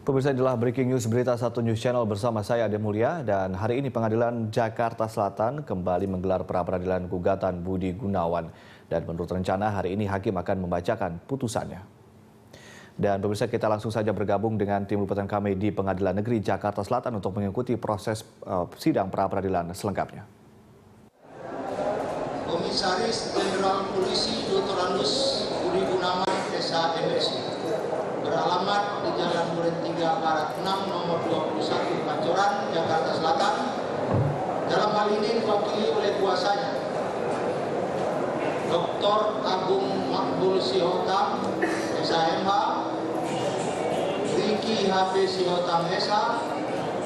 Pemirsa, inilah breaking news berita Satu News Channel bersama saya Ade Mulia, dan hari ini Pengadilan Jakarta Selatan kembali menggelar pra-peradilan gugatan Budi Gunawan, dan menurut rencana hari ini hakim akan membacakan putusannya. Dan pemirsa, kita langsung saja bergabung dengan tim liputan kami di Pengadilan Negeri Jakarta Selatan untuk mengikuti proses sidang pra-peradilan selengkapnya. Komisaris Jenderal Polisi Dr. Andus Budi Gunawan, SH MSI, beralamat di Jalan Duren 3 Barat 6 nomor 21 Pancoran, Jakarta Selatan. Dalam hal ini diwakili oleh kuasanya Dr. Agung Makbul Sihotam, SHMH, Riki HP Sihotam SH,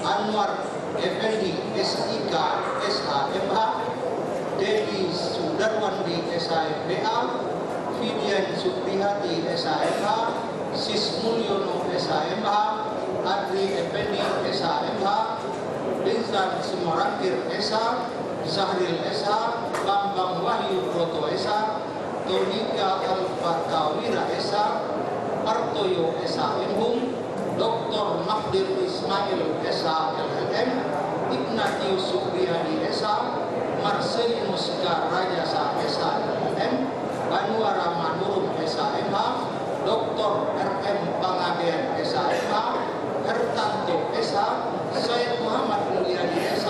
Anwar Effendi SIK SHMH, Dewi Sudarwandi SHMBA, Fidian Suprihati SHMH, Sis Mulyono SHMH, Adri Effendi SHMH, Linsan Simorangkir SH, Zahril SH, Bambang Wahyu Broto SH, Tonika Alfatawira SH, Partoyo SH Embung, Dr. Mahdir Ismail SH LLM, Ignatius Supriyadi SH, Marcelinus Garajasa SH LLM, Banuara Manurung SHMH, Dr. RM Pangabean SHMH, Hertanto SH, Syed Muhammad Mulyadi SH,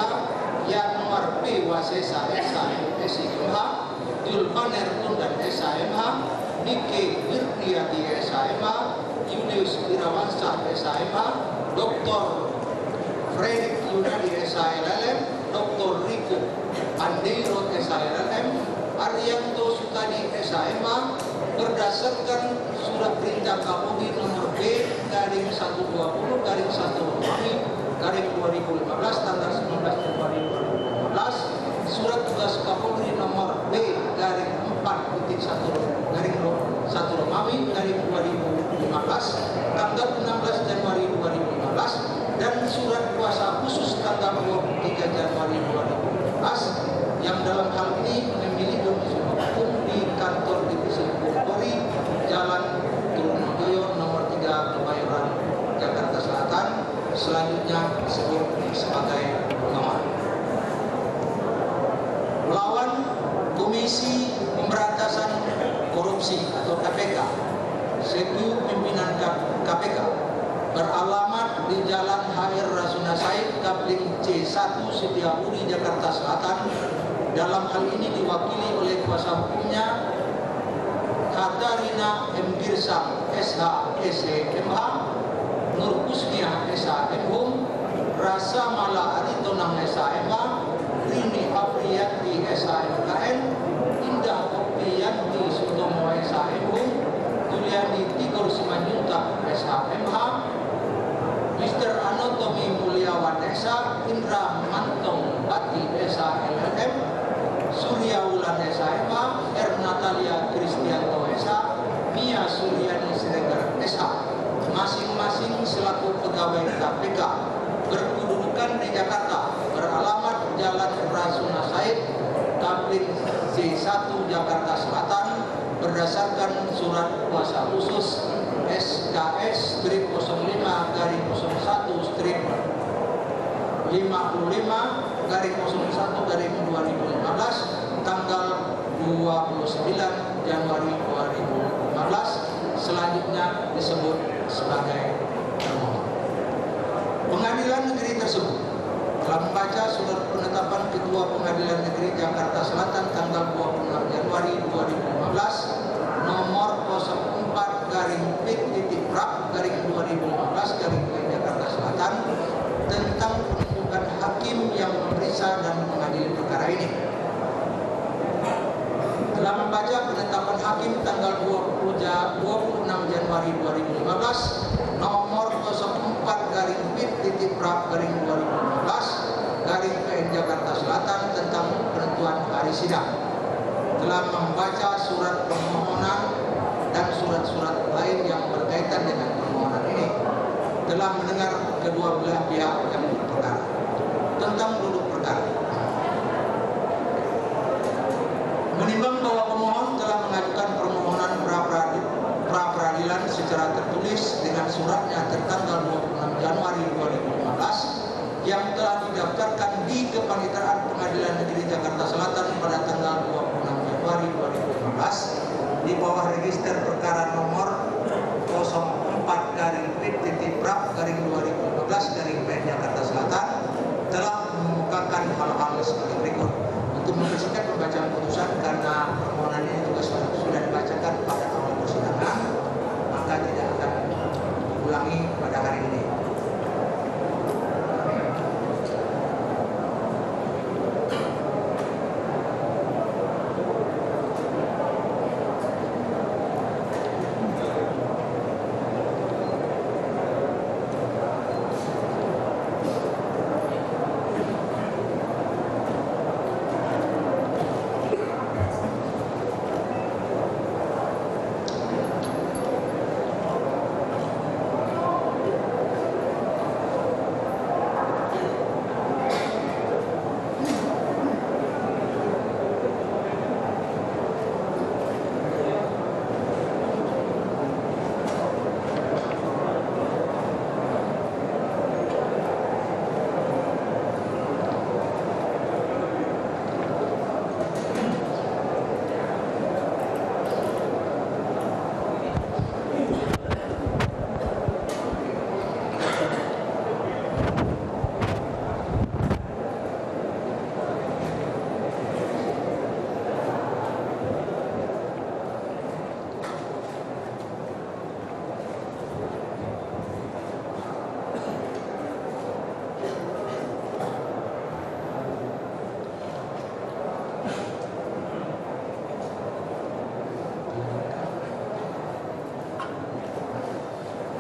Yanuar P. Wasesa SHMH, Julpaner Tundan SHMH, Nike Wirdiati SHMH, Julius Irawansyah SHMH, Dr. Fredrik Yunadi SHLLM, Dr. Riko Andeiro SHLLM, Arianto Sukadi SHMH, berdasarkan surat perintah Kapolri nomor B garing 120 garing 1 Romawi garing 2015 tanggal 19 Februari 2015, surat tugas Kapolri nomor B garing 4.1 garing 1 Romawi garing 2015 tanggal 16 Januari 2015, dan surat kuasa khusus tanggal 23 Januari 2015 yang dalam hal ini memilih domisili hukum di kantor divisi hukum Polri, Jalan Trunojoyo nomor 3 Kebayoran, Jakarta Selatan, selanjutnya disebut sebagai nomor. Melawan Komisi Pemberantasan Korupsi atau KPK, Sekyu Pimpinan KPK, beralamat di Jalan HR Rasuna Said, Kapling C1, Setiabudi, Jakarta Selatan. Dalam hal ini diwakili oleh kuasa hukumnya Katarina M. Girsang SH SHMH, Nur Kusnia SH Embung, Rasa Mala Aritonang SHMH, Rini Apriyanti SH MKN, Indah Opriyanti Sutomo SH Embung, Tuliani Tigor Simanjuntak SHMH, Mr. Anotomi Mulyawan SH, Indra Mantong Bati SH LLM, Surya Wulan SHMH, Natalia Kristianto SH, Mia Suryani Siregar SH, masing-masing selaku pegawai KPK, berkedudukan di Jakarta, beralamat Jalan Rasuna Said, Kapling C1, Jakarta Selatan, berdasarkan surat kuasa khusus SKS strip 05 garing 01 strip 55 garing 01 garing 2015 tanggal 29 Januari 2015, selanjutnya disebut sebagai termohon. Pengadilan negeri tersebut telah membaca surat penetapan Ketua Pengadilan Negeri Jakarta Selatan tanggal 26 Januari 2015 nomor 04 garing P.Prap garing 2015 garing Jakarta Selatan tentang penunjukan hakim yang memeriksa dan mengadili perkara ini. Telah membaca penetapan hakim tanggal 26 Januari 2015 nomor 04 garing P.Prap garing 2015 garing PN Jakarta Selatan tentang penentuan hari sidang. Telah membaca surat permohonan dan surat-surat lain yang berkaitan dengan permohonan ini. Telah mendengar kedua belah pihak yang berperkara. Tentang duduk perkara, menimbang bahwa pemohon telah mengajukan permohonan pra-peradilan secara tertulis dengan suratnya tertanggal 26 di Kepaniteraan Pengadilan Negeri Jakarta Selatan pada tanggal 26 Januari 2015 di bawah register perkara nomor 04/PIT-PRAP/2015 Jakarta Selatan telah mengemukakan hal-hal sebagai berikut. Untuk mempersingkat pembacaan putusan karena permohonan ini juga sudah dibacakan pada awal persidangan, maka tidak akan ulangi pada hari ini.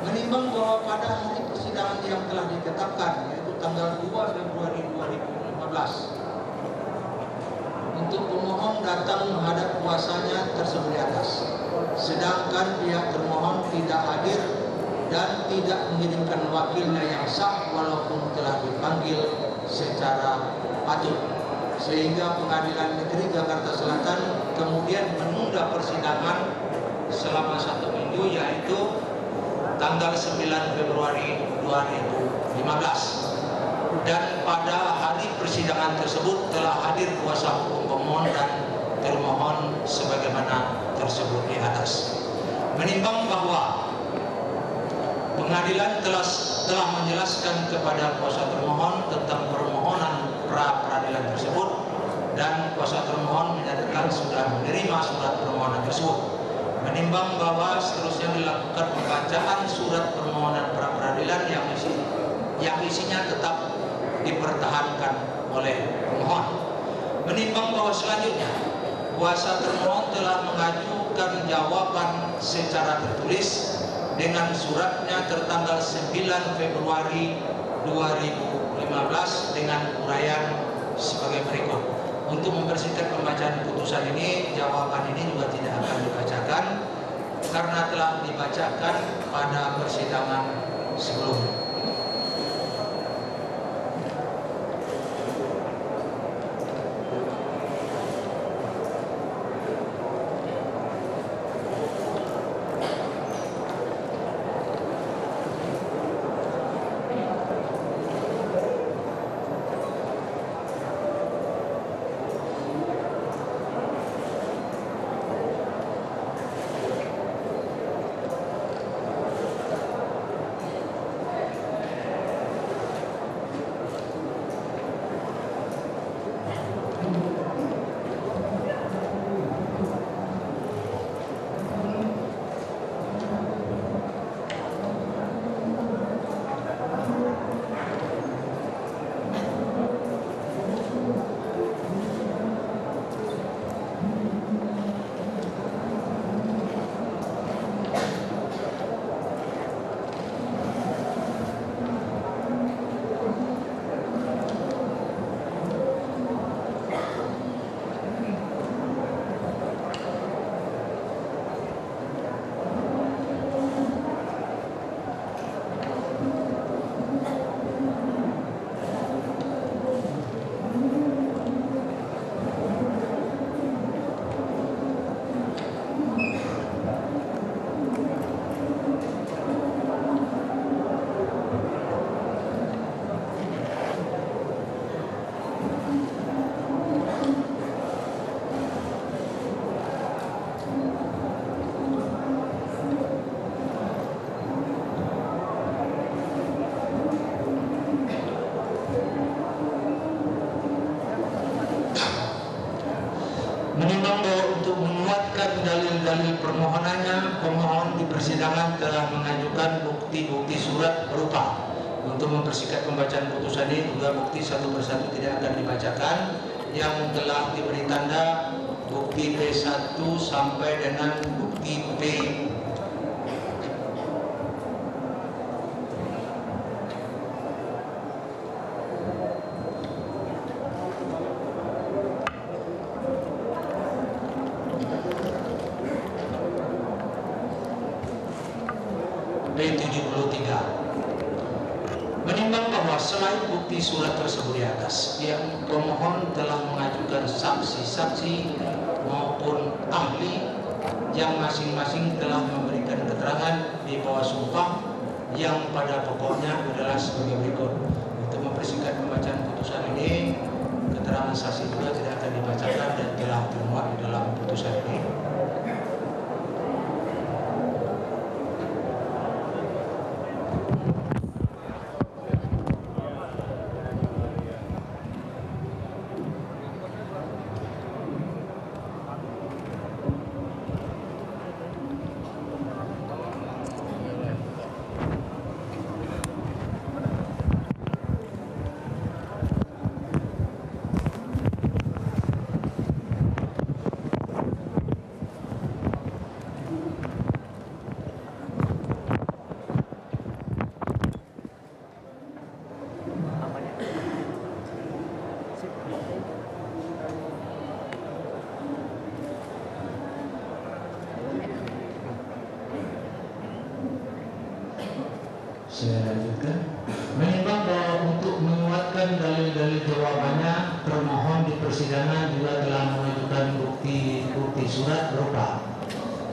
Menimbang bahwa pada hari persidangan yang telah ditetapkan, yaitu tanggal 2 Februari 2015, untuk pemohon datang menghadap kuasanya tersebut di atas, sedangkan pihak termohon tidak hadir dan tidak mengirimkan wakilnya yang sah walaupun telah dipanggil secara patut, sehingga Pengadilan Negeri Jakarta Selatan kemudian menunda persidangan selama 1 minggu, yaitu tanggal 9 Februari 2015. Dan pada hari persidangan tersebut telah hadir kuasa hukum pemohon dan termohon sebagaimana tersebut di atas. Menimbang bahwa pengadilan telah menjelaskan kepada kuasa termohon tentang permohonan pra peradilan tersebut, dan kuasa termohon menyatakan sudah menerima surat permohonan tersebut. Menimbang bahwa seterusnya dilakukan pembacaan surat permohonan pra peradilan yang isinya tetap dipertahankan oleh pemohon. Menimbang bahwa selanjutnya kuasa termohon telah mengajukan jawaban secara tertulis dengan suratnya tertanggal 9 Februari 2015 dengan uraian sebagai berikut. Untuk mempersingkat pembacaan putusan ini, jawaban ini juga tidak akan dibacakan karena telah dibacakan pada persidangan sebelumnya. Menimbang bahwa untuk menguatkan dalil-dalil permohonannya, pemohon di persidangan telah mengajukan bukti-bukti surat berupa untuk mempersingkat pembacaan putusan ini juga bukti satu persatu tidak akan dibacakan yang telah diberi tanda bukti P1 sampai dengan bukti P. P73. Menimbang bahwa selain bukti surat tersebut di atas, yang pemohon telah mengajukan saksi-saksi maupun ahli yang masing-masing telah memberikan keterangan di bawah sumpah yang pada pokoknya adalah sebagai berikut. Untuk mempersingkat pembacaan putusan ini, keterangan saksi juga tidak akan dibacakan dan telah termuat di dalam putusan ini. Saya lanjutkan. Menimbang bahwa untuk menguatkan dalil-dalil jawabannya, termohon di persidangan juga telah mengajukan bukti surat berupa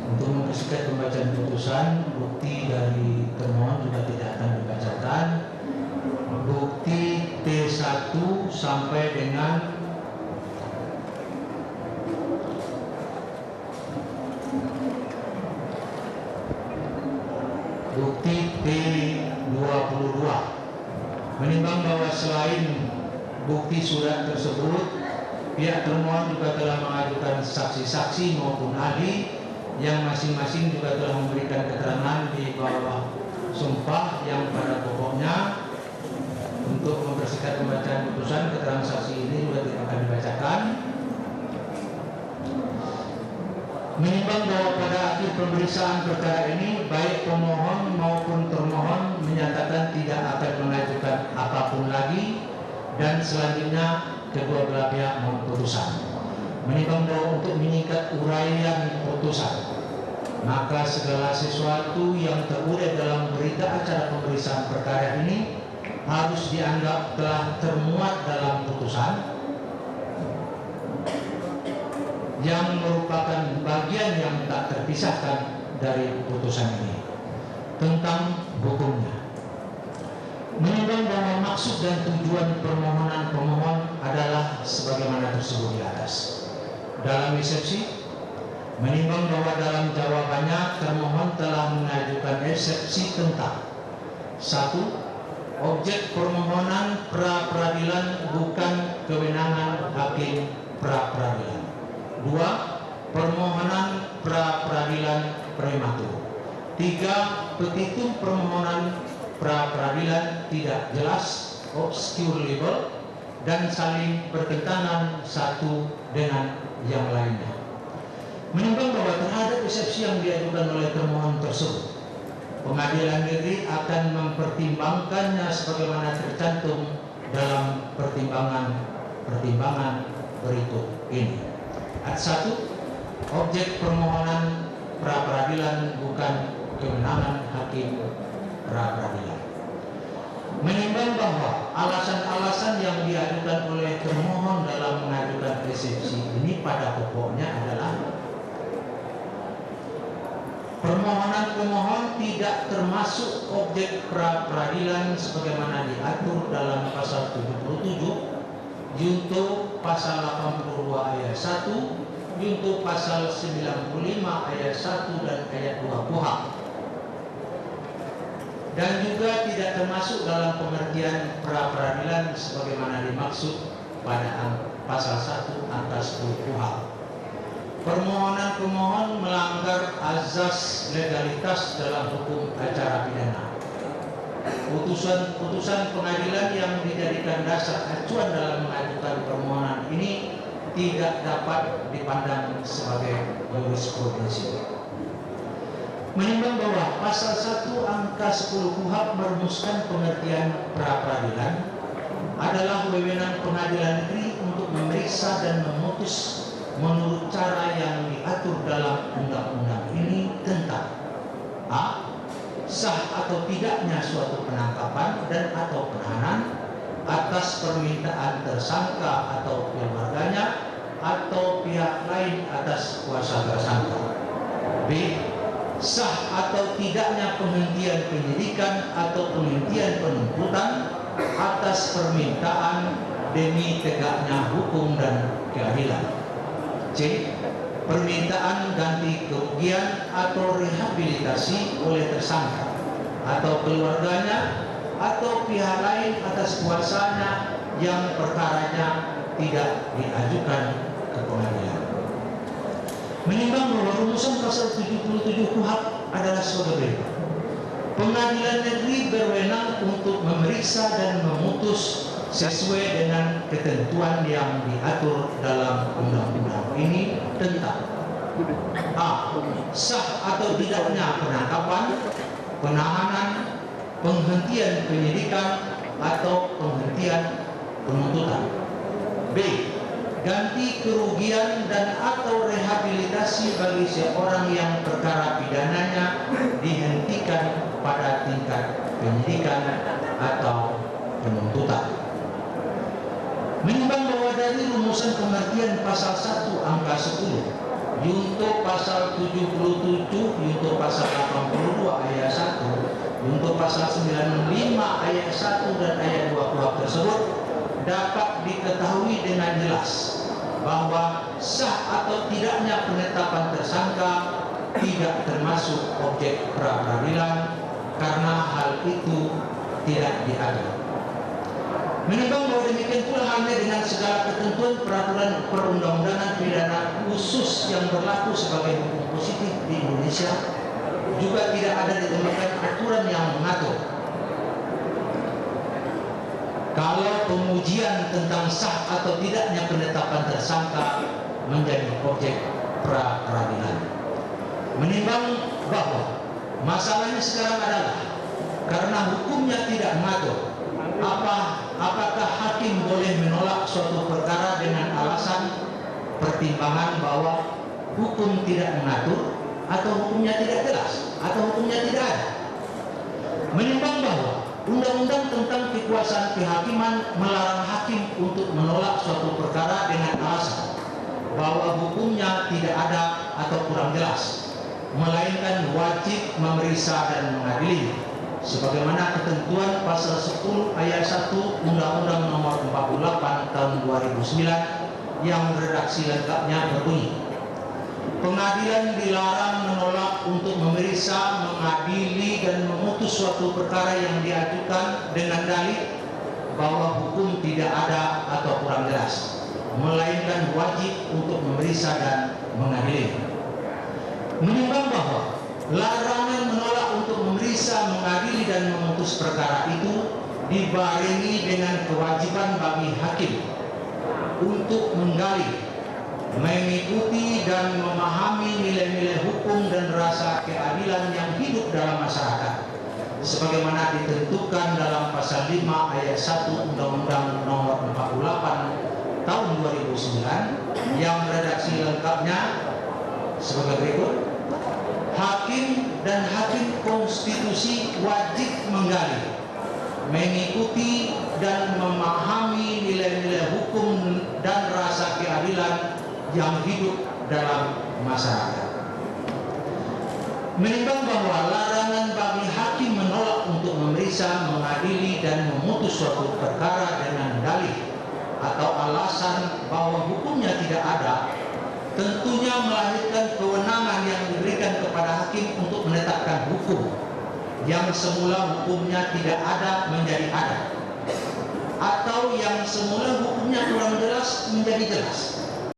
untuk mempersingkat pembacaan putusan, bukti dari termohon juga tidak akan dibacakan, bukti T1 sampai dengan bukti P22. Menimbang bahwa selain bukti surat tersebut, pihak termohon juga telah mengajukan saksi-saksi maupun ahli yang masing-masing juga telah memberikan keterangan di bawah sumpah yang pada pokoknya untuk mempersingkat pembacaan putusan, keterangan saksi ini juga tidak akan dibacakan. Menimbang bahwa pada akhir pemeriksaan perkara ini baik pemohon maupun termohon menyatakan tidak akan mengajukan apapun lagi dan selanjutnya kedua belah pihak mohon putusan. Menimbang bahwa untuk meningkat uraian putusan, maka segala sesuatu yang terurai dalam berita acara pemeriksaan perkara ini harus dianggap telah termuat dalam putusan yang merupakan bagian yang tak terpisahkan dari putusan ini tentang hukumnya. Menimbang bahwa maksud dan tujuan permohonan pemohon adalah sebagaimana tersebut di atas. Dalam eksepsi, menimbang bahwa dalam jawabannya termohon telah mengajukan eksepsi tentang 1. Objek permohonan pra-peradilan bukan kewenangan hakim pra-peradilan. 2. Permohonan pra-peradilan prematur. 3. Petitum permohonan pra-peradilan tidak jelas, obscure label, dan saling bertentangan satu dengan yang lainnya. Menimbang bahwa terhadap eksepsi yang diajukan oleh termohon tersebut, pengadilan negeri akan mempertimbangkannya sebagaimana tercantum dalam pertimbangan berikut ini. 1. Objek permohonan pra-peradilan bukan kewenangan hakim pra-peradilan. Menimbang bahwa alasan-alasan yang diajukan oleh termohon dalam mengajukan eksepsi ini pada pokoknya adalah permohonan pemohon tidak termasuk objek pra-peradilan sebagaimana diatur dalam pasal 77 Junto pasal 82 ayat 1, Junto pasal 95 ayat 1 dan ayat 2 KUHP. Dan juga tidak termasuk dalam pengertian pra-peradilan sebagaimana dimaksud pada pasal 1 angka 10 KUHP. permohonan pemohon melanggar azas legalitas dalam hukum acara pidana. Putusan pengadilan yang dijadikan dasar acuan dalam mengajukan permohonan ini tidak dapat dipandang sebagai jurisprudensi. Menimbang bahwa pasal 1 angka 10 KUHP merumuskan pengertian pra-peradilan adalah wewenang pengadilan negeri untuk memeriksa dan memutus menurut cara yang diatur dalam undang-undang ini tentang a. sah atau tidaknya suatu penangkapan dan atau penahanan atas permintaan tersangka atau keluarganya atau pihak lain atas kuasa tersangka. B. Sah atau tidaknya penghentian penyidikan atau penghentian penuntutan atas permintaan demi tegaknya hukum dan keadilan. C. Permintaan ganti kerugian atau rehabilitasi oleh tersangka atau keluarganya atau pihak lain atas kuasanya yang perkaranya tidak diajukan ke pengadilan. Menimbang bahwa rumusan pasal 77 KUHP adalah sebagai berikut. Pengadilan negeri berwenang untuk memeriksa dan memutus sesuai dengan ketentuan yang diatur dalam undang-undang ini tentang a. sah atau tidaknya penangkapan, penahanan, penghentian penyidikan atau penghentian penuntutan. B. Ganti kerugian dan atau rehabilitasi bagi seorang yang perkara pidananya dihentikan pada tingkat penyidikan atau penuntutan. Menimbang bahwa dari rumusan pengertian pasal 1 angka 10 junto pasal 77 junto pasal 82 ayat 1 junto pasal 95 ayat 1 dan ayat 2 KUHP tersebut dapat diketahui dengan jelas bahwa sah atau tidaknya penetapan tersangka tidak termasuk objek pra-peradilan karena hal itu tidak diatur. Menimbang bahwa demikian pula halnya dengan segala ketentuan peraturan perundang-undangan pidana khusus yang berlaku sebagai hukum positif di Indonesia, juga tidak ada ditemukan aturan yang mengatur kalau pengujian tentang sah atau tidaknya penetapan tersangka menjadi objek pra-peradilan. Menimbang bahwa masalahnya sekarang adalah karena hukumnya tidak mengatur apakah hakim boleh menolak suatu perkara dengan alasan pertimbangan bahwa hukum tidak mengatur atau hukumnya tidak jelas atau hukumnya tidak ada. Menimbang bahwa Undang-Undang tentang Kekuasaan Kehakiman melarang hakim untuk menolak suatu perkara dengan alasan bahwa hukumnya tidak ada atau kurang jelas, melainkan wajib memeriksa dan mengadili sebagaimana ketentuan pasal 10 ayat 1 Undang-Undang Nomor 48 Tahun 2009 yang redaksi lengkapnya berbunyi: pengadilan dilarang menolak untuk memeriksa, mengadili dan memutus suatu perkara yang diajukan dengan dalih bahwa hukum tidak ada atau kurang jelas, melainkan wajib untuk memeriksa dan mengadili. Menimbang bahwa larangan menolak untuk memeriksa, mengadili dan memutus perkara itu dibarengi dengan kewajiban bagi hakim untuk menggali, mengikuti dan memahami nilai-nilai hukum dan rasa keadilan yang hidup dalam masyarakat sebagaimana ditentukan dalam pasal 5 ayat 1 Undang-Undang Nomor 48 Tahun 2009 yang redaksi lengkapnya sebagai berikut: hakim dan hakim konstitusi wajib menggali, mengikuti dan memahami nilai-nilai hukum dan rasa keadilan yang hidup dalam masyarakat. Menimbang bahwa larangan bagi hakim menolak untuk memeriksa, mengadili dan memutus suatu perkara dengan dalih atau alasan bahwa hukumnya tidak ada, tentunya melahirkan kewenangan yang diberikan kepada hakim untuk menetapkan hukum yang semula hukumnya tidak ada menjadi ada, atau yang semula hukumnya kurang jelas menjadi jelas,